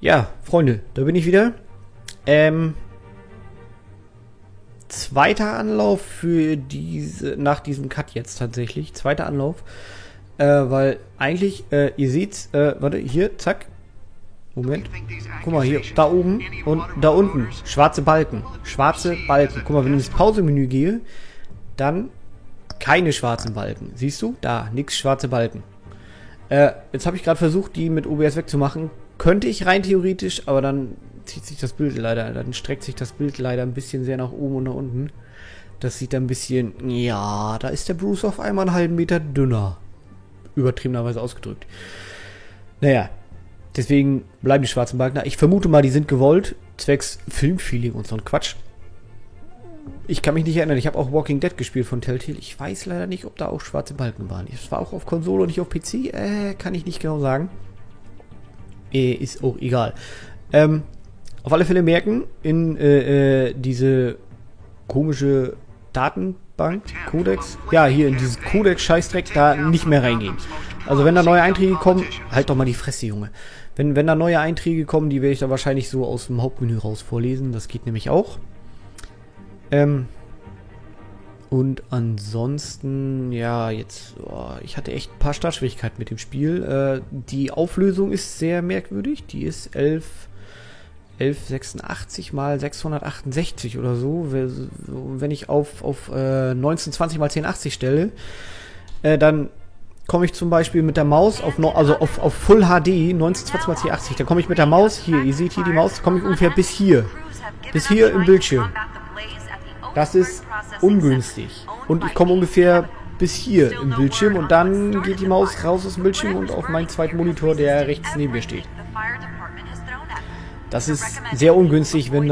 Ja, Freunde, da bin ich wieder. Zweiter Anlauf für nach diesem Cut jetzt tatsächlich. Zweiter Anlauf. Weil eigentlich, ihr seht's, warte, hier, zack. Moment. Guck mal, hier, da oben und da unten. Schwarze Balken. Schwarze Balken. Guck mal, wenn ich ins Pause-Menü gehe, dann keine schwarzen Balken. Siehst du? Da, nix schwarze Balken. Jetzt habe ich gerade versucht, die mit OBS wegzumachen. Könnte ich rein theoretisch, aber dann zieht sich das Bild leider, dann streckt sich das Bild leider ein bisschen sehr nach oben und nach unten. Das sieht dann ein bisschen, ja, da ist der Bruce auf einmal einen halben Meter dünner. Übertriebenerweise ausgedrückt. Naja, deswegen bleiben die schwarzen Balken da. Ich vermute mal, die sind gewollt, zwecks Filmfeeling und so ein Quatsch. Ich kann mich nicht erinnern, ich habe auch Walking Dead gespielt von Telltale. Ich weiß leider nicht, ob da auch schwarze Balken waren. Es war auch auf Konsole und nicht auf PC. Kann ich nicht genau sagen. Ist auch egal. Auf alle Fälle merken, in diese komische Datenbank, Codex, ja, hier in dieses Codex-Scheißdreck da nicht mehr reingehen. Also wenn da neue Einträge kommen, halt doch mal die Fresse, Junge. Wenn da neue Einträge kommen, die werde ich da wahrscheinlich so aus dem Hauptmenü raus vorlesen. Das geht nämlich auch. Und ansonsten, ja, jetzt, ich hatte echt ein paar Startschwierigkeiten mit dem Spiel. Die Auflösung ist sehr merkwürdig. Die ist 1186 mal 668 oder so. Wenn ich auf 1920 mal 1080 stelle, dann komme ich zum Beispiel mit der Maus auf Full HD 1920 mal 1080. Dann komme ich mit der Maus hier, ihr seht hier die Maus, komme ich ungefähr bis hier im Bildschirm. Das ist ungünstig. Und ich komme ungefähr bis hier im Bildschirm und dann geht die Maus raus aus dem Bildschirm und auf meinen zweiten Monitor, der rechts neben mir steht. Das ist sehr ungünstig, wenn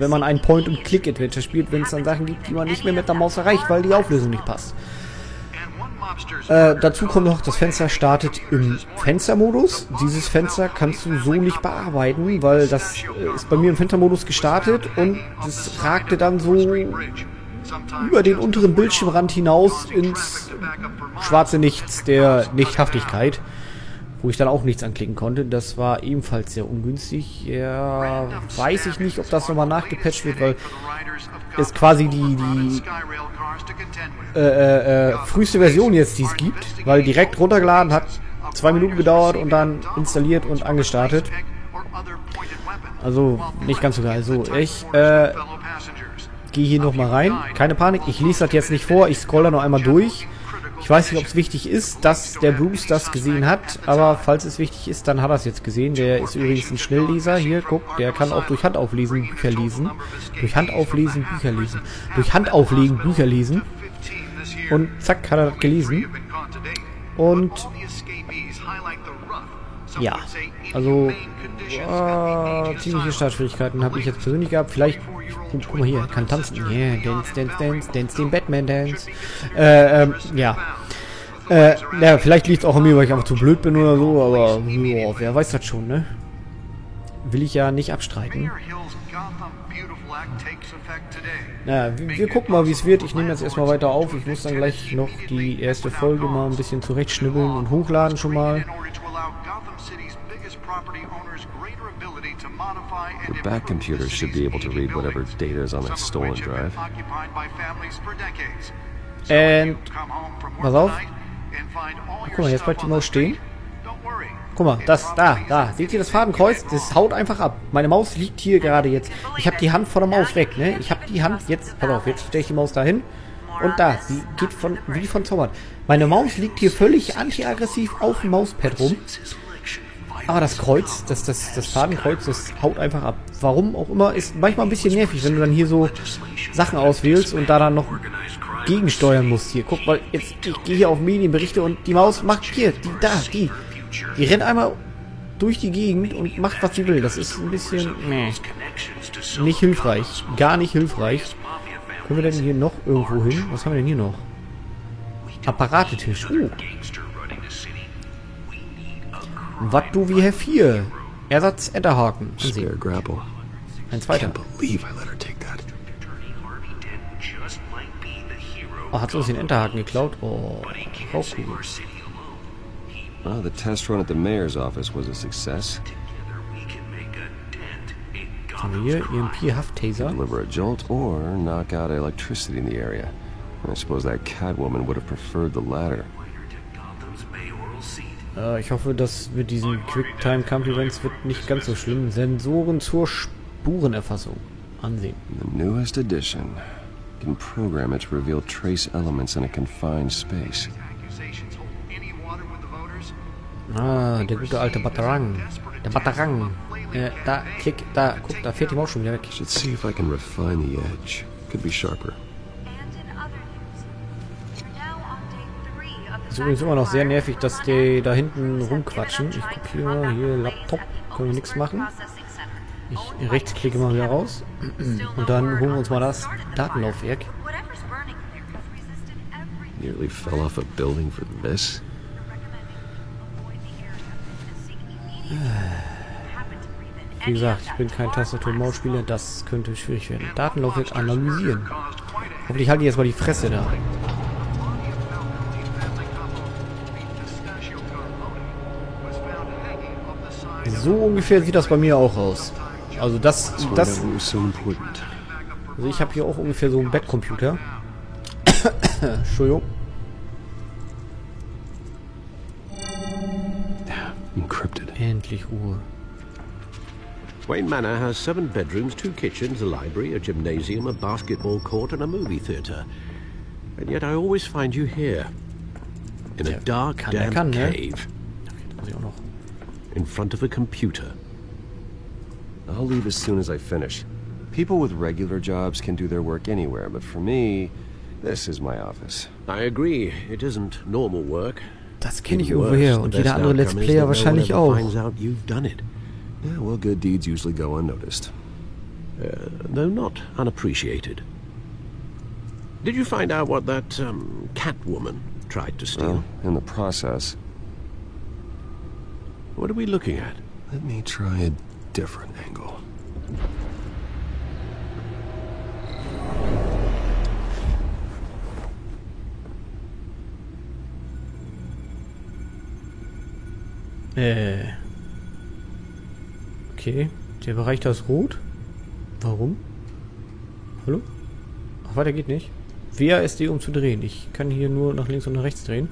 man ein Point-and-Click-Adventure spielt, wenn es dann Sachen gibt, die man nicht mehr mit der Maus erreicht, weil die Auflösung nicht passt. Dazu kommt noch, das Fenster startet im Fenstermodus. Dieses Fenster kannst du so nicht bearbeiten, weil das ist bei mir im Fenstermodus gestartet und das ragte dann so über den unteren Bildschirmrand hinaus ins schwarze Nichts der Nichthaftigkeit, wo ich dann auch nichts anklicken konnte. Das war ebenfalls sehr ungünstig. Ja, weiß ich nicht, ob das nochmal nachgepatcht wird, weil es quasi die früheste Version jetzt, die es gibt, weil direkt runtergeladen, hat 2 Minuten gedauert und dann installiert und angestartet. Also nicht ganz so geil. So, ich gehe hier nochmal rein. Keine Panik, ich lese das jetzt nicht vor, ich scroll da noch einmal durch. Ich weiß nicht, ob es wichtig ist, dass der Bruce das gesehen hat, aber falls es wichtig ist, dann hat er es jetzt gesehen. Der ist übrigens ein Schnellleser. Hier, guck, der kann auch durch Hand auflesen, Bücher lesen. Durch Hand auflesen, Bücher lesen. Durch Hand auflegen, Bücher lesen. Und zack, hat er das gelesen. Und ja, also ziemliche Startschwierigkeiten habe ich jetzt persönlich gehabt. Vielleicht, guck mal hier, kann tanzen. Yeah, dance den Batman Dance. Ja. Ja, vielleicht liegt es auch an mir, weil ich einfach zu blöd bin oder so, aber joa, wer weiß das schon, ne? Will ich ja nicht abstreiten. Naja, wir gucken mal, wie es wird. Ich nehme jetzt erstmal weiter auf. Ich muss dann gleich noch die erste Folge mal ein bisschen zurechtschnibbeln und hochladen schon mal. The back computers should be able to read whatever data is on that stolen drive. Und pass auf. Guck mal, jetzt bleibt die Maus stehen. Guck mal, da. Seht ihr das Fadenkreuz? Das haut einfach ab. Meine Maus liegt hier gerade jetzt. Ich habe die Hand von der Maus weg, ne? Ich habe die Hand jetzt, pass auf, jetzt stelle ich die Maus dahin. Und da, sie geht wie von Zaubern. Meine Maus liegt hier völlig anti-aggressiv auf dem Mauspad rum. Aber das Kreuz, das Fadenkreuz, das haut einfach ab. Warum auch immer, ist manchmal ein bisschen nervig, wenn du dann hier so Sachen auswählst und da dann noch gegensteuern musst. Hier, guck mal, jetzt, ich gehe hier auf Medienberichte und die Maus macht hier, die rennt einmal durch die Gegend und macht, was sie will. Das ist ein bisschen, nicht hilfreich. Gar nicht hilfreich. Können wir denn hier noch irgendwo hin? Was haben wir denn hier noch? Apparatetisch. What do we have here? Ersatz-Enterhaken. Ein zweiter. Oh, hat uns den Enterhaken geklaut? Oh, auch cool. Well, the test run at the mayor's office was a success. Was haben wir hier? EMP Haft-Taser. Deliver a jolt or knock out electricity in the area. I suppose that Catwoman would have preferred the latter. Ich hoffe, dass mit diesen Quicktime-Camp-Events wird nicht ganz so schlimm. Sensoren zur Spurenerfassung. Ansehen. The newest edition. You can program it to reveal trace elements in a confined space. Ah, der gute alte Batarang. Der Batarang. Da, klick, da, guck, da fährt die Maus schon wieder weg. Should see if I can refine the edge. Could be sharper. Ist übrigens immer noch sehr nervig, dass die da hinten rumquatschen. Ich gucke hier, Laptop, können wir nichts machen. Ich rechtsklicke mal wieder raus. Und dann holen wir uns mal das Datenlaufwerk. Nearly fell off a building for this. Wie gesagt, ich bin kein Tastatur-Maus-Spieler, das könnte schwierig werden. Datenlaufwerk analysieren. Hoffentlich halte ich jetzt mal die Fresse da. So ungefähr sieht das bei mir auch aus. Also also ich habe hier auch ungefähr so einen Bettcomputer. Entschuldigung. Encrypted. Endlich Ruhe. Wayne Manor has 7 bedrooms, 2 kitchens, a library, a gymnasium, a basketball court, and a movie theatre. And yet I always find you here. In a dark, damp cave. In front of a computer. I'll leave as soon as I finish. People with regular jobs can do their work anywhere, but for me, this is my office. I agree. It isn't normal work. Das kenne ich irgendwoher und jeder andere Let's Player wahrscheinlich auch. Yeah, well, good deeds usually go unnoticed. Though not unappreciated. Did you find out what that Catwoman tried to steal? In the process. What are we looking at? Let me try a different angle. Okay, der Bereich da ist rot. Warum? Hallo? Ach, weiter geht nicht. WASD um zu drehen. Ich kann hier nur nach links und nach rechts drehen.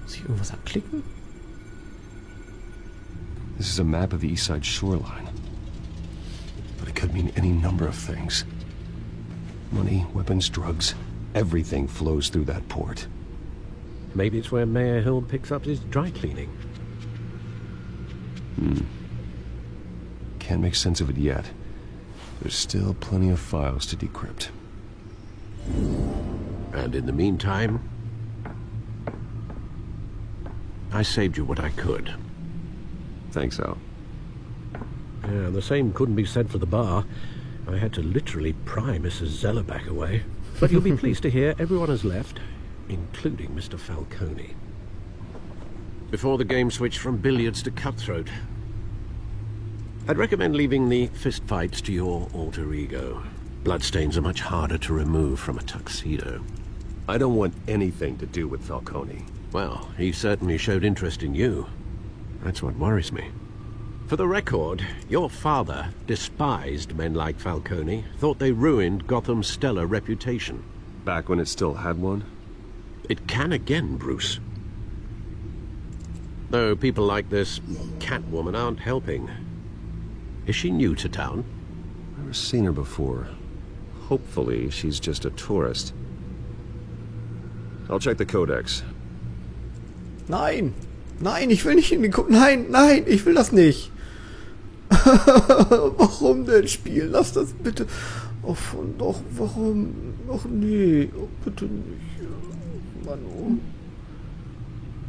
Muss ich irgendwas anklicken? This is a map of the East Side shoreline. But it could mean any number of things. Money, weapons, drugs. Everything flows through that port. Maybe it's where Mayor Hill picks up his dry cleaning. Can't make sense of it yet. There's still plenty of files to decrypt. And in the meantime, I saved you what I could. Thanks, Al. Yeah, the same couldn't be said for the bar. I had to literally pry Mrs. Zellerback away. But you'll be pleased to hear everyone has left, including Mr. Falcone. Before the game switched from billiards to cutthroat. I'd recommend leaving the fistfights to your alter ego. Bloodstains are much harder to remove from a tuxedo. I don't want anything to do with Falcone. Well, he certainly showed interest in you. That's what worries me. For the record, your father despised men like Falcone, thought they ruined Gotham's stellar reputation. Back when it still had one? It can again, Bruce. Though people like this Catwoman aren't helping. Is she new to town? Never seen her before. Hopefully, she's just a tourist. I'll check the codex. Nein! Nein, ich will nicht in den Nein, nein, ich will das nicht. Warum denn, Spiel? Lass das bitte. Oh, doch, warum? Ach nee, oh, bitte nicht. Mann, oh.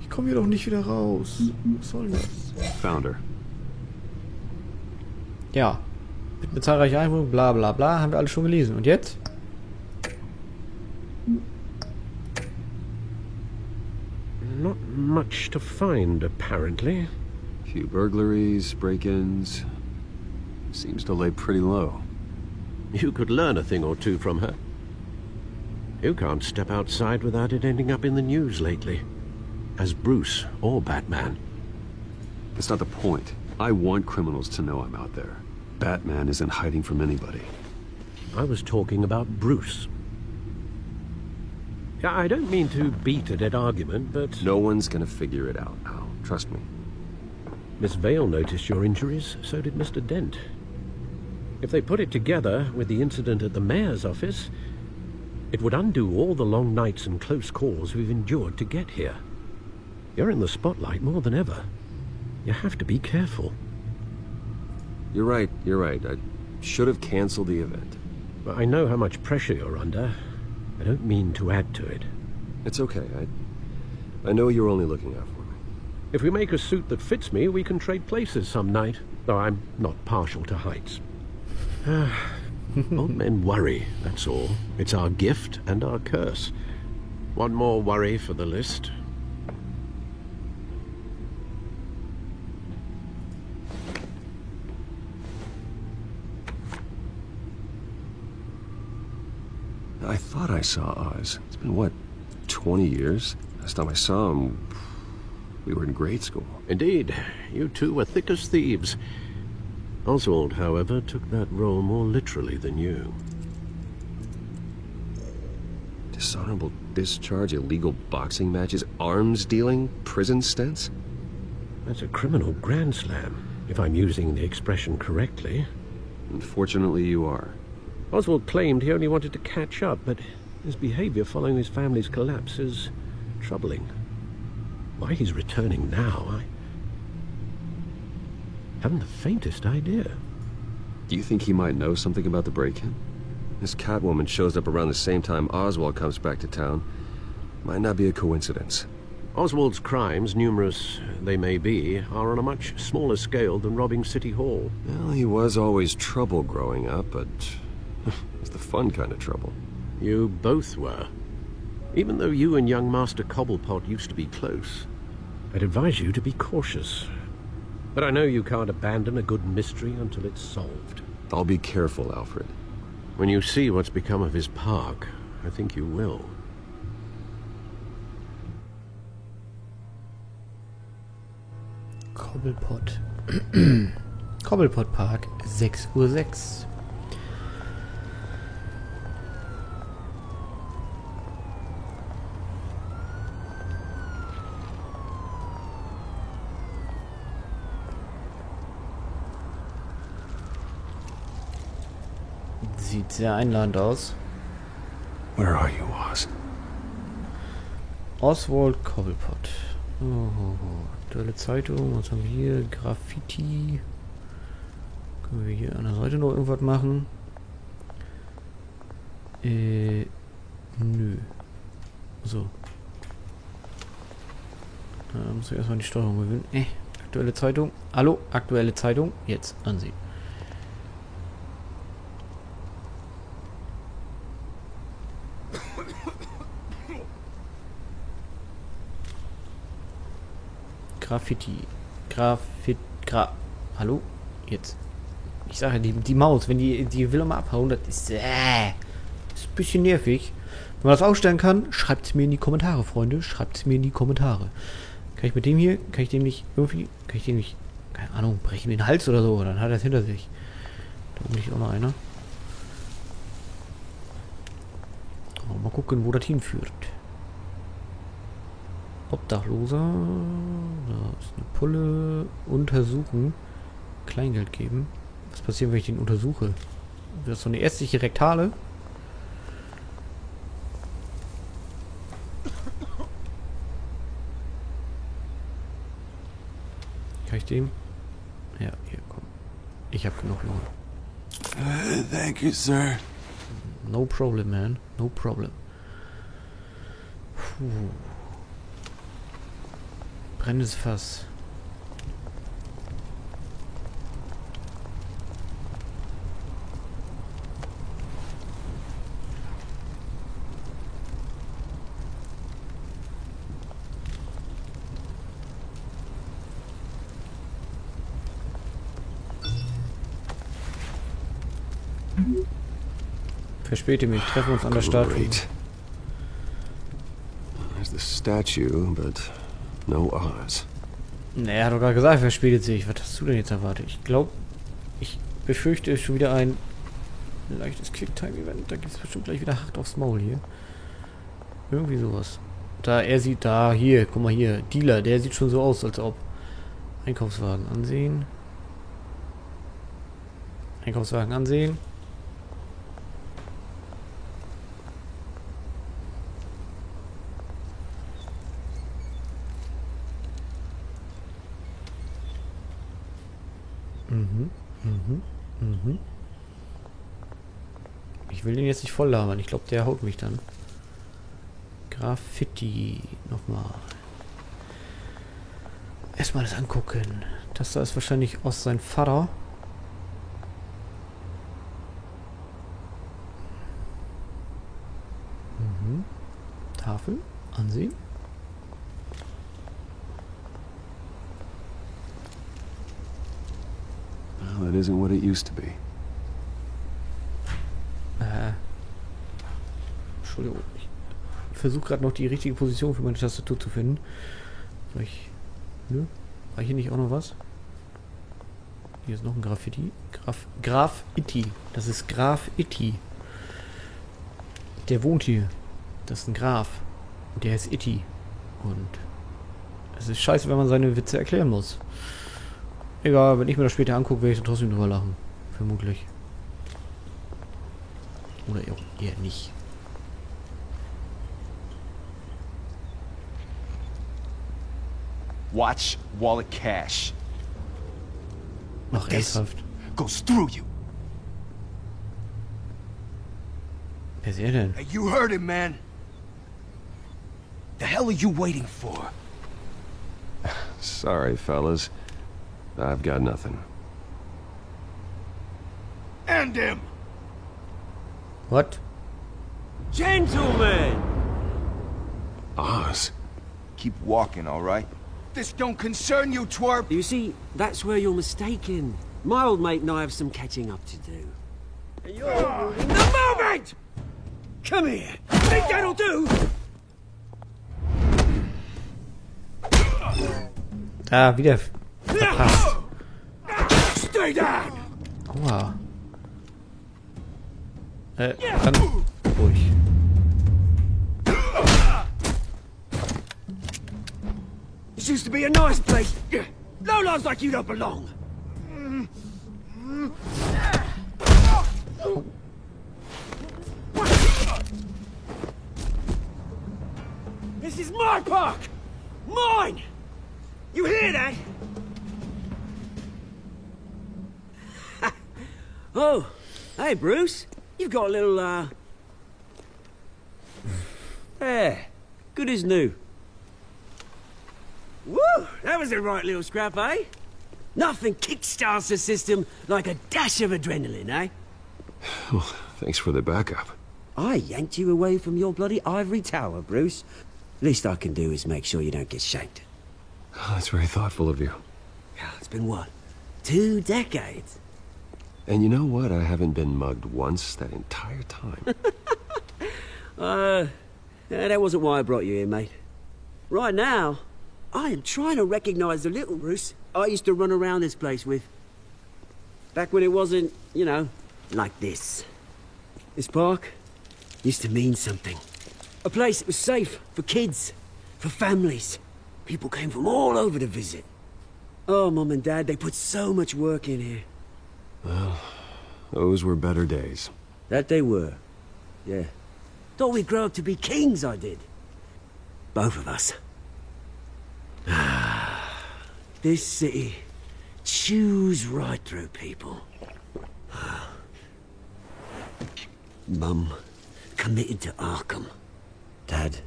Ich komme hier doch nicht wieder raus. Was soll das? Found her. Ja. Mit zahlreicher Einwohner, bla bla bla, haben wir alles schon gelesen. Und jetzt? Not much to find, apparently. Few burglaries, break-ins. Seems to lay pretty low. You could learn a thing or two from her. You can't step outside without it ending up in the news lately. As Bruce or Batman. That's not the point. I want criminals to know I'm out there. Batman isn't hiding from anybody. I was talking about Bruce. I don't mean to beat a dead argument, but... No one's gonna figure it out, Al. Trust me. Miss Vale noticed your injuries, so did Mr. Dent. If they put it together with the incident at the mayor's office, it would undo all the long nights and close calls we've endured to get here. You're in the spotlight more than ever. You have to be careful. You're right. I should have canceled the event. But I know how much pressure you're under. I don't mean to add to it. It's okay. I know you're only looking out for me. If we make a suit that fits me, we can trade places some night. Though I'm not partial to heights. Old men worry, that's all. It's our gift and our curse. One more worry for the list. I thought I saw Oz. It's been, what, 20 years? Last time I saw him, we were in grade school. Indeed, you two were thick as thieves. Oswald, however, took that role more literally than you. Dishonorable discharge, illegal boxing matches, arms dealing, prison stints? That's a criminal grand slam, if I'm using the expression correctly. Unfortunately, you are. Oswald claimed he only wanted to catch up, but his behavior following his family's collapse is troubling. Why he's returning now, I haven't the faintest idea. Do you think he might know something about the break-in? This Catwoman shows up around the same time Oswald comes back to town. Might not be a coincidence. Oswald's crimes, numerous they may be, are on a much smaller scale than robbing City Hall. Well, he was always trouble growing up, but it's the fun kind of trouble. You both were. Even though you and young Master Cobblepot used to be close, I'd advise you to be cautious. But I know you can't abandon a good mystery until it's solved. I'll be careful, Alfred. When you see what's become of his park, I think you will. Cobblepot. Cobblepot Park, 6:06 Uhr. Sieht sehr einladend aus. Where are you, Oz? Oswald Cobblepot. Aktuelle Zeitung, was haben wir hier? Graffiti. Können wir hier an der Seite noch irgendwas machen? Nö. So. Da muss ich erstmal die Steuerung gewöhnen. Aktuelle Zeitung. Hallo, aktuelle Zeitung. Jetzt ansehen. Graffiti. Hallo? Jetzt. Ich sage, die Maus, wenn die will immer abhauen, das ist ein bisschen nervig. Wenn man das ausstellen kann, schreibt es mir in die Kommentare, Freunde. Schreibt es mir in die Kommentare. Kann ich mit dem hier, kann ich dem nicht, keine Ahnung, brechen den Hals oder so, dann hat er es hinter sich. Da oben liegt auch noch einer. Oh, mal gucken, wo das hinführt. Obdachloser. Da ist eine Pulle. Untersuchen. Kleingeld geben. Was passiert, wenn ich den untersuche? Das ist so eine ärztliche Rektale. Kann ich dem? Ja, hier, komm. Ich habe genug Lohn. Thank you, sir. No problem, man. No problem. Puh. Brennendes Fass. Verspäte mich. Treffen wir uns an der Statue. Great. There's the statue, but no Oz. Ne, er hat doch gerade gesagt, er verspätet sich. Was hast du denn jetzt erwartet? Ich glaube, ich befürchte schon wieder ein leichtes Quicktime-Event. Da gibt es bestimmt gleich wieder hart aufs Maul hier. Irgendwie sowas. Da, er sieht da, hier, guck mal hier, Dealer, der sieht schon so aus, als ob. Einkaufswagen ansehen. Einkaufswagen ansehen. Ich will den jetzt nicht voll labern. Ich glaube, der haut mich dann. Graffiti. Nochmal. Erstmal das angucken. Das da ist wahrscheinlich aus sein Vater. Tafel. Ansehen. Well, that isn't what it used to be. Entschuldigung. Ich versuche gerade noch die richtige Position für meine Tastatur zu finden. Nö. War hier nicht auch noch was? Hier ist noch ein Graffiti. Graf Itti. Das ist Graf Itti. Der wohnt hier. Das ist ein Graf. Und der heißt Itti. Und es ist scheiße, wenn man seine Witze erklären muss. Egal, wenn ich mir das später angucke, werde ich dann trotzdem drüber lachen. Vermutlich. Oder eher nicht. Watch wallet cash. Ach, ernsthaft. Goes through you. Wer ist er denn? Hey, you heard him, man. The hell are you waiting for? Sorry, fellas. I've got nothing. End him! What? Gentlemen! Oz. Keep walking, all right? This don't concern you, twerp! You see, that's where you're mistaken. My old mate and I have some catching up to do. And you're ruining the moment! Come here! Think that'll do? Da, wieder verpasst. Stay down! Aua. Dann ruhig. This used to be a nice place. Lowlifes like you don't belong. This is my park! Mine! You hear that? Oh, hey Bruce. You've got a little, there. Good as new. Woo! That was a right little scrap, eh? Nothing kickstarts the system like a dash of adrenaline, eh? Well, thanks for the backup. I yanked you away from your bloody ivory tower, Bruce. Least I can do is make sure you don't get shanked. Oh, that's very thoughtful of you. Yeah, it's been what? 2 decades? And you know what? I haven't been mugged once that entire time. Yeah, that wasn't why I brought you here, mate. Right now, I am trying to recognize the little Bruce I used to run around this place with. Back when it wasn't, you know, like this. This park used to mean something. A place that was safe for kids, for families. People came from all over to visit. Oh, Mum and Dad, they put so much work in here. Well, those were better days. That they were. Yeah. Thought we'd grow up to be kings, I did. Both of us. This city chews right through people. Mum committed to Arkham. Dad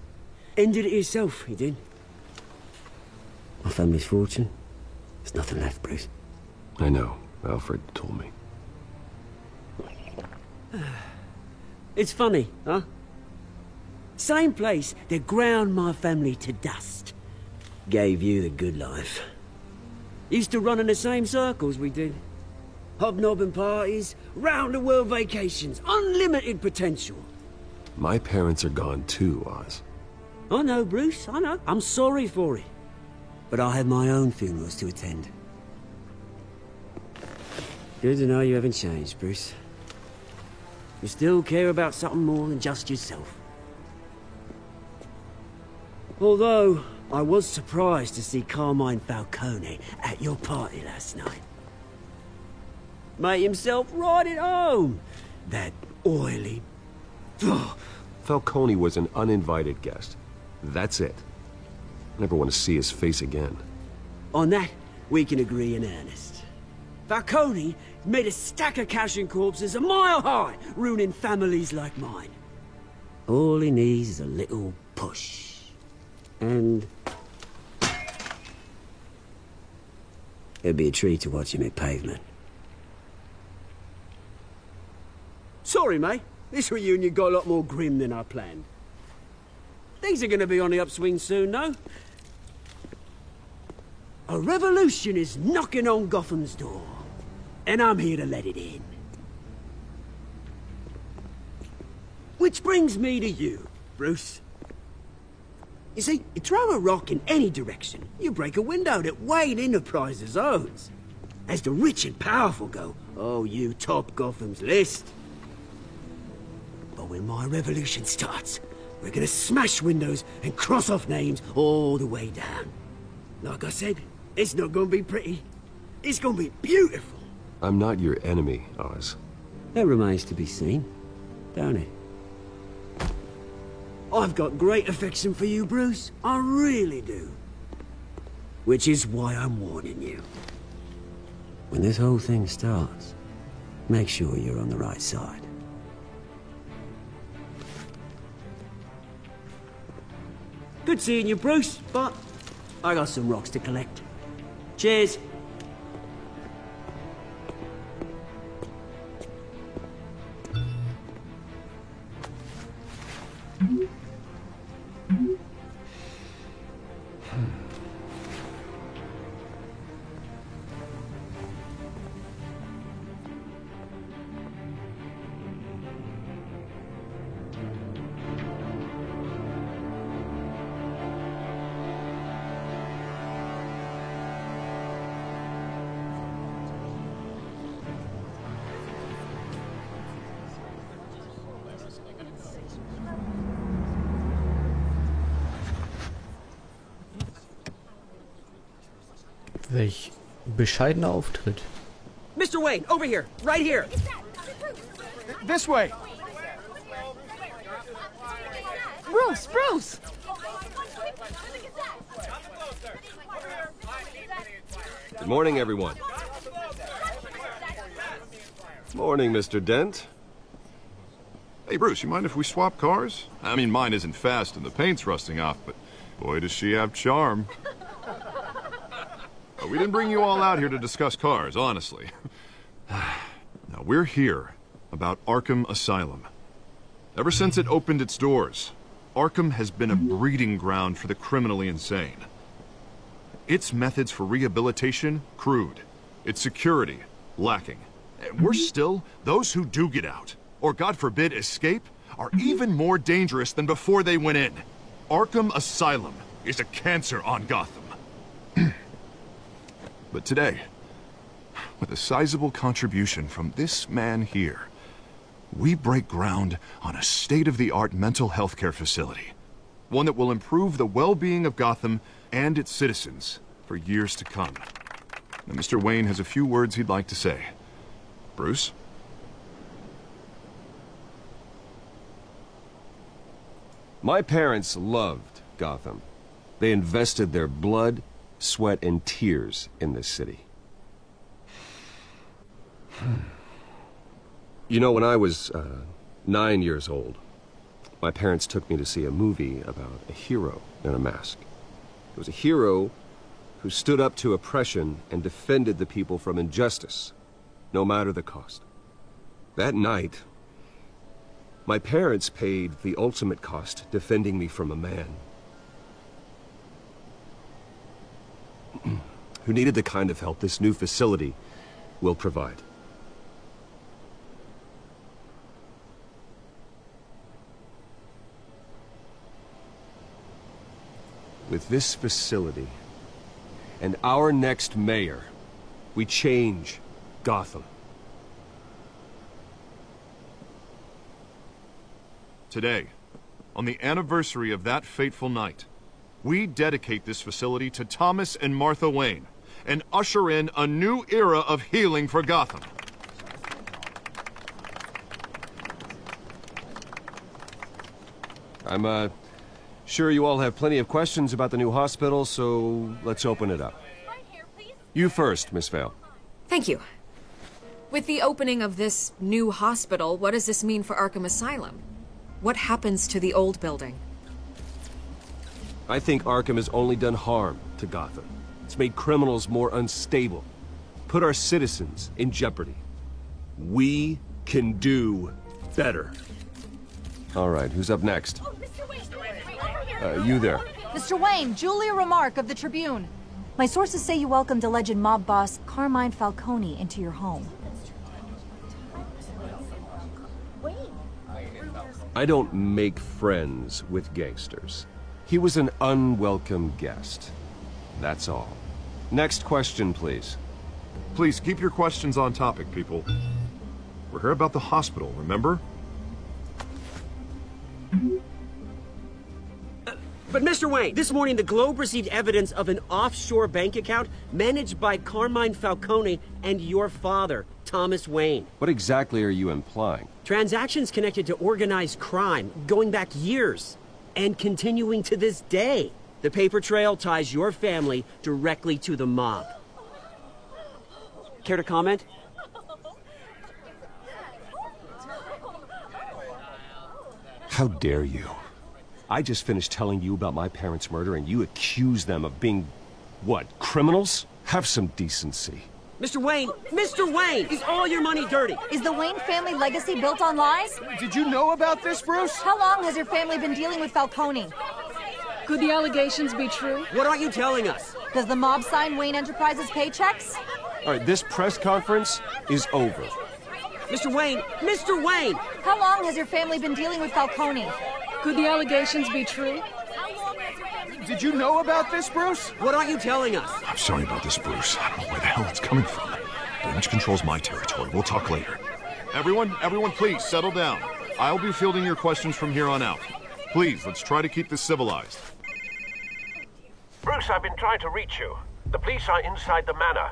ended it himself, he did. My family's fortune. There's nothing left, Bruce. I know. Alfred told me. It's funny, huh? Same place that ground my family to dust. Gave you the good life. Used to run in the same circles we did. Hobnobbing parties, round-the-world vacations, unlimited potential. My parents are gone too, Oz. I know, Bruce, I know. I'm sorry for it. But I have my own funerals to attend. Good to know you haven't changed, Bruce. You still care about something more than just yourself. Although, I was surprised to see Carmine Falcone at your party last night. Made himself right at home. That oily... Falcone was an uninvited guest. That's it. I never want to see his face again. On that, we can agree in earnest. Falcone made a stack of cashing corpses a mile high, ruining families like mine. All he needs is a little push. And... it'd be a treat to watch him hit pavement. Sorry, mate. This reunion got a lot more grim than I planned. Things are gonna be on the upswing soon, though. A revolution is knocking on Gotham's door. And I'm here to let it in. Which brings me to you, Bruce. You see, you throw a rock in any direction, you break a window that Wayne Enterprises owns. As the rich and powerful go, oh, you top Gotham's list. But when my revolution starts, we're gonna smash windows and cross off names all the way down. Like I said, it's not gonna be pretty. It's gonna be beautiful. I'm not your enemy, Oz. That remains to be seen, don't it? I've got great affection for you, Bruce. I really do. Which is why I'm warning you. When this whole thing starts, make sure you're on the right side. Good seeing you, Bruce, but I got some rocks to collect. Cheers. Welch bescheidener Auftritt. Mr. Wayne, over here, right here. This way! Bruce, Bruce! Good morning, everyone. Morning, Mr. Dent. Hey, Bruce, you mind if we swap cars? I mean, mine isn't fast and the paint's rusting off, but boy, does she have charm. We didn't bring you all out here to discuss cars, honestly. Now, we're here about Arkham Asylum. Ever since it opened its doors, Arkham has been a breeding ground for the criminally insane. Its methods for rehabilitation, crude. Its security, lacking. And worse still, those who do get out, or God forbid escape, are even more dangerous than before they went in. Arkham Asylum is a cancer on Gotham. But today, with a sizable contribution from this man here, we break ground on a state-of-the-art mental health care facility. One that will improve the well-being of Gotham and its citizens for years to come. Now, Mr. Wayne has a few words he'd like to say. Bruce? My parents loved Gotham. They invested their blood, sweat, and tears in this city. You know, when I was 9 years old, my parents took me to see a movie about a hero in a mask. It was a hero who stood up to oppression and defended the people from injustice, no matter the cost. That night, my parents paid the ultimate cost defending me from a man who needed the kind of help this new facility will provide. With this facility and our next mayor, we change Gotham. today, on the anniversary of that fateful night, we dedicate this facility to Thomas and Martha Wayne and usher in a new era of healing for Gotham. I'm, sure you all have plenty of questions about the new hospital, so let's open it up. You first, Miss Vale. Thank you. With the opening of this new hospital, what does this mean for Arkham Asylum? What happens to the old building? I think Arkham has only done harm to Gotham. It's made criminals more unstable, put our citizens in jeopardy. We can do better. All right, who's up next? You there. Mr. Wayne, Julia Remark of the Tribune. My sources say you welcomed alleged mob boss Carmine Falcone into your home. I don't make friends with gangsters. He was an unwelcome guest. That's all. Next question, please. Please keep your questions on topic, people. We're here about the hospital, remember? But Mr. Wayne, this morning the Globe received evidence of an offshore bank account managed by Carmine Falcone and your father, Thomas Wayne. What exactly are you implying? Transactions connected to organized crime, going back years, and continuing to this day. The paper trail ties your family directly to the mob. Care to comment? How dare you? I just finished telling you about my parents' murder and you accuse them of being, what, criminals? Have some decency. Mr. Wayne, is all your money dirty? Is the Wayne family legacy built on lies? Did you know about this, Bruce? How long has your family been dealing with Falcone? Could the allegations be true? What aren't you telling us? Does the mob sign Wayne Enterprises paychecks? All right, this press conference is over. Mr. Wayne! How long has your family been dealing with Falcone? Could the allegations be true? Did you know about this, Bruce? What aren't you telling us? I'm sorry about this, Bruce. I don't know where the hell it's coming from. Damage control's my territory. We'll talk later. Everyone, please, settle down. I'll be fielding your questions from here on out. Please, let's try to keep this civilized. Bruce, I've been trying to reach you. The police are inside the manor.